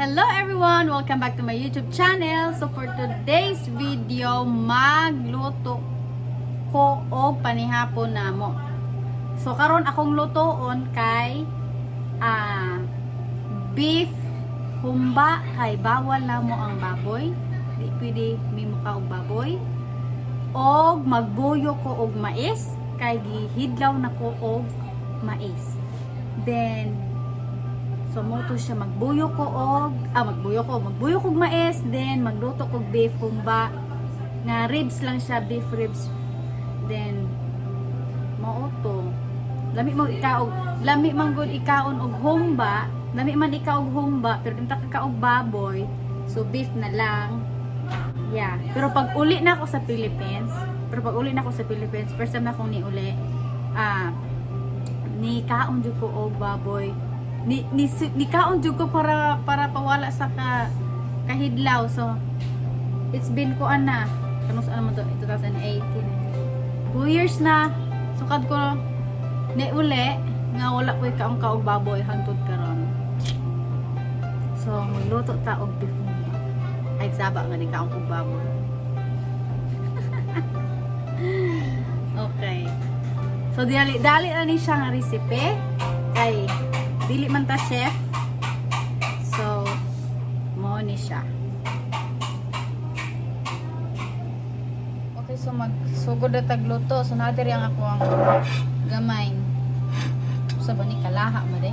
Hello everyone! Welcome back to my YouTube channel. So for today's video, magluto ko og panihapon namo. So karon akong lutoon kay beef humba, kay bawal namo ang baboy. Di pwede may mukha og baboy. Og magbuyo ko og mais, kay gihidlaw na ko og mais. Then so moto siya magbuyo ko og mais, then magluto ko beef humba nga ribs lang siya, beef ribs. Then mao to lami man gud ikaon og humba, lami man ikaw og humba pero dinta ka og baboy, so beef na lang. Yeah, pero pag uli na ako sa Philippines, first time na akong niuli, ni kaon jud ko og baboy. Ni kaon jud ko para pawala sa kahidlaw. So it's been ko ana kanus ano mo to 2018, 2 years na sukad ko ni uli nga wala ko kaong kaog baboy hangtod karon. So magluto ta og beef humba, ay saba nga ni kaong og baboy. Okay, so dali na ni siya nga recipe kay dili man ta chef, so mo ni siya. Okay, so magsugod na tagluto. So nadiri ang ako ang gamay sa bani kalaha mo de.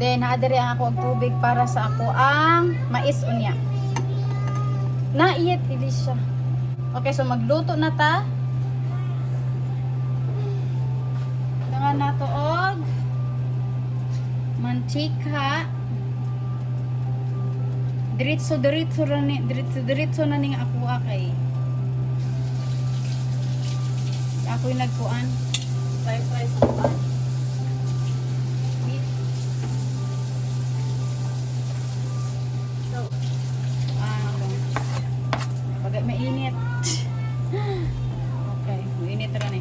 Then nadiri ang ako ang tubig para sa ako ang mais unya. Naiyet ili siya. Okay, so magluto na ta. Dangan nato og mantika. Diretso na ning ako kay ako'y nagkuan fry sa kuan meat. So pag mainit okay, mainit ra ni.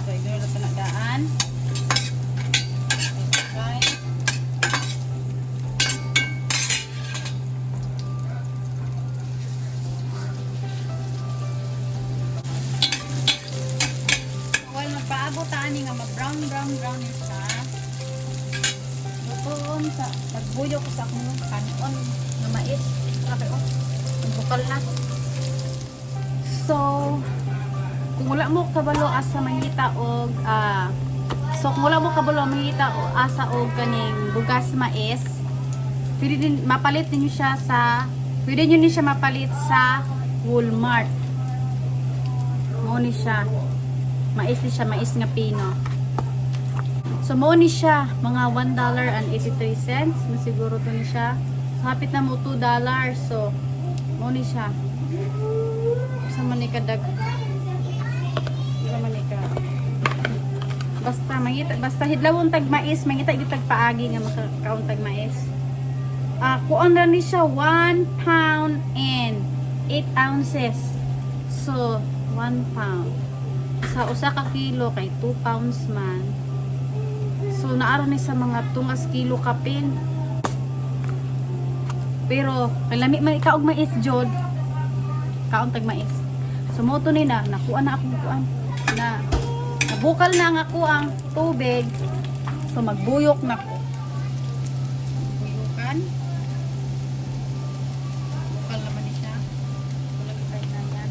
So idol na tanadaan. Paabot ani nga mag-brown siya. Lutoon sa magbuyo ko sa akong kanon nga mais. Grabe oh. Bukal na. So kung wala mo kabalo asa mangita og asa og kaning bugas mais, pwede din mapalit niyo siya sa mapalit sa Walmart. Mo ni siya. Mais nga pino. So mo ni siya mga $1.83. Masiguro to ni siya. So hapit na mo $2. So mo ni siya. Sa manikadag. Di man ka. Basta hidlawon tag mais, mangita gyud tag paagi nga makakaon tag mais. Kuan ra ni siya 1 pound and 8 ounces. So 1 pound. Sa usa ka kilo kay 2 pounds man. So naaro ni sa mga tungas kilo kapin. Pero kalami man ikaog mais jod. Kaon tag mais. So moto ni na nakuha na akong kuan na nabukal na nga ako ang tubig. So magbuyok na ko. Buyukan. Bukal naman ni siya. Wala kitay na yan.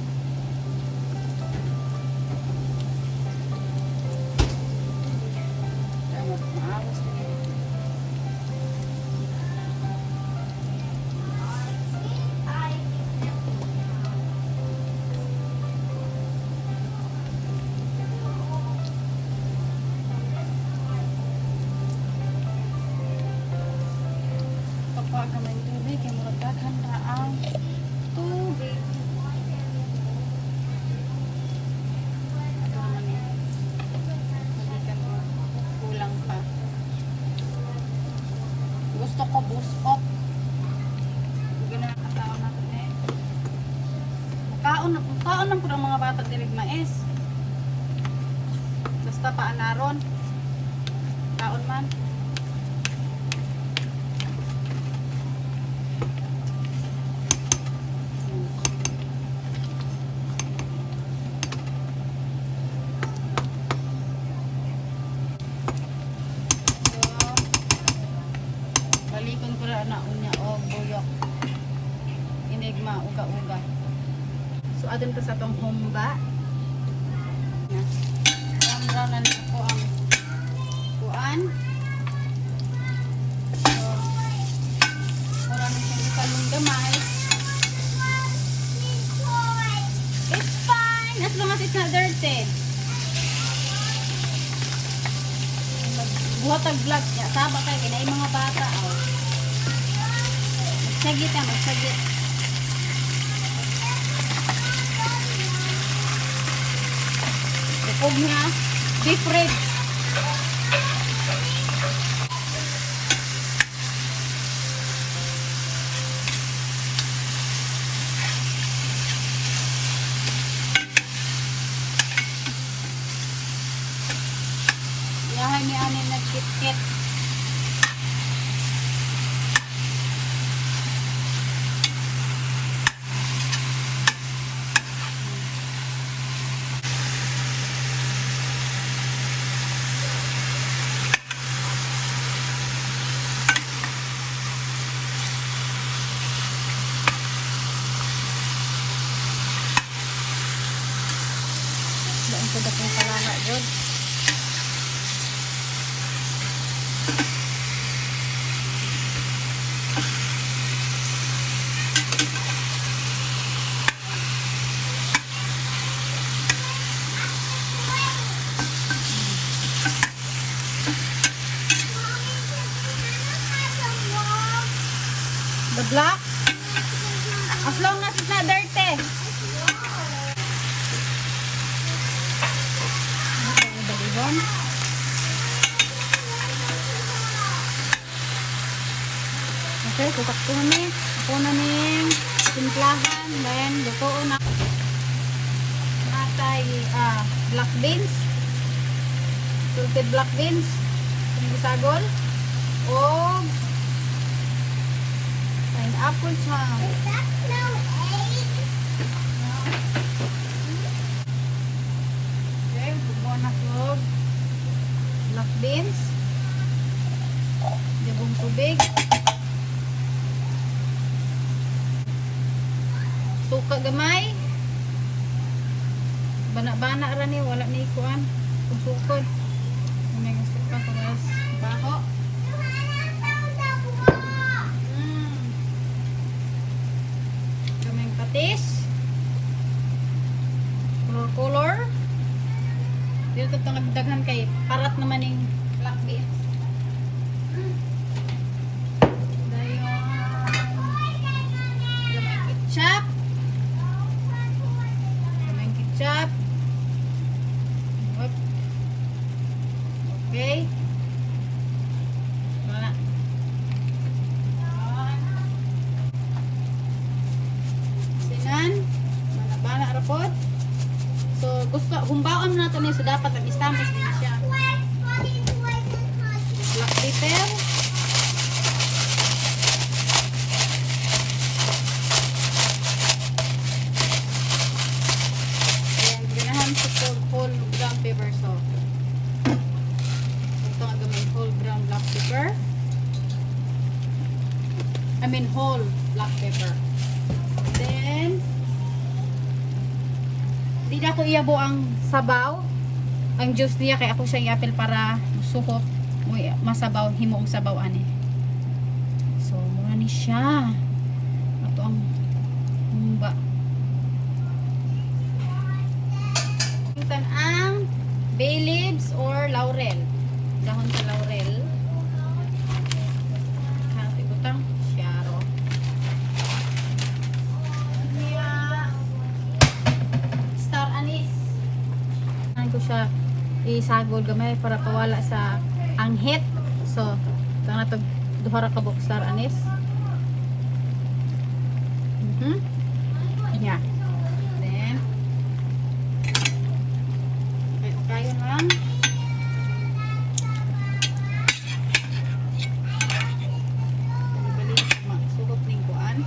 Pagkakamay tubig, kaya muragdagan na ang tubig. Kulang pa. Gusto ko buskok. Ginakataon natin eh. Kaon lang po ang mga bata dilig mais. Basta paanaron. Kaon man. inig mauga-uga. So adun ko sa tong humba. Brown na ako ang kuan. So wala na siyang kalong gamay. It's fine as long as it's not dirty. Buhat ang vlog niya. Saba kayo, kinay mga bata. Oh. Magsagit yan, magsagit. Bukog niya. Deep red. Yahay ni anin nagkit-kit. Doon ko dakong kalana, Jod. The black? As long as it's not dirty. Okay, kutak ko na ni. Ako na ning timplahan. Then, lutoon na. Natay black beans. Salted black beans. Pisagol. O pineapple chunk. Okay, bubuan na vlog. Black beans. Jabong tubig. Suka gamay. Bana-bana ra ni, wala ni kuan. Kung sukod. May gusto pa tumas baho. Kaming patis. Color. Dito ito nagdaghan kay parat naman yung black beans. Dayon. Kaming ketchup. Ketchup. Okay. Wala. Sinan. Bana-bana rapod. So, gusto, humbaon na ito niya. So, dapat ang istamos din siya. Black pepper. Whole ground pepper. So ito ang gamay whole ground black pepper. I mean whole black pepper. Then di na ko iyabo ang sabaw, ang juice niya, kaya ako siya iapil para suhot masabaw, himong sabaw ani. So muna ni siya. Ito ang humba. Ang bay leaves or laurel, dahon sa laurel. Hati butang syaro. Star anise. Ano ko siya isagol gamay para kawala sa anghit. So ito na ito duha ra ka buk star anise. Yeah. Kayo lang. Balik magsugod ning kuan.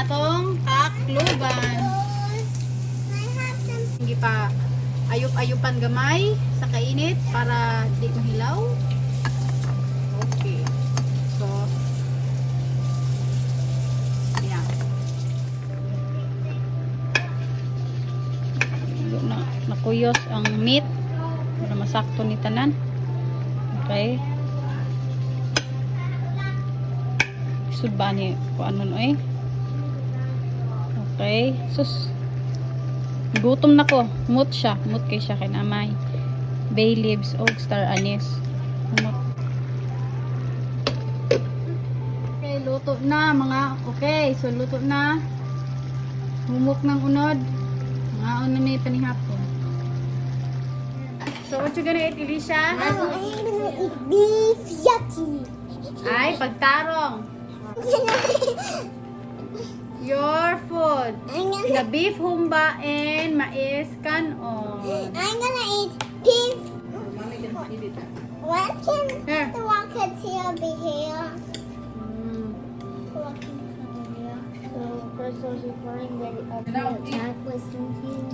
atong takluban. Hindi pa ayup-ayupan gamay sa kainit para di mahilaw. Okay. So, yeah. Nakuyos ang meat para masakto ni tanan. Okay. Isud ba ni kung ano no eh. Okay. Sus. Gutom na ko. Mut siya. Mut kay siya kay namay. Bay leaves o star anise. Mut. Okay, luto na mga. Okay, so luto na. Humok ng unod. Mga unod may panihapon. So what you gonna eat, Elisha? I'm gonna eat beef yucky. Ay, pagtarong. Your food. The beef humba and mais kanon. I'm gonna eat beef. When can Here. the walkateer be here? Mm. So first I was referring that the attack was something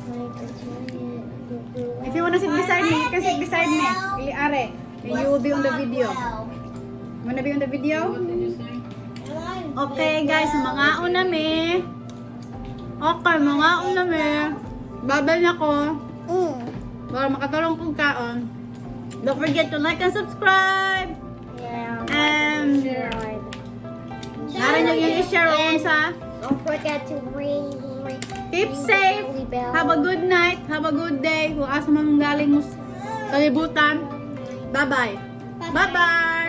like a giant. If you wanna sit beside me, you can sit beside me. Are. And you will be on the video. Wanna be on the video? Okay guys, mga unami. Okay, mga unami. Babay na ko. Para makatulong kong kaon. Don't forget to like and subscribe. Yeah. And narin yung i-share on sa. Don't forget to ring. Keep safe. Have a good night. Have a good day. Kung asa man galing mo sa kalibutan. Bye-bye. Bye-bye.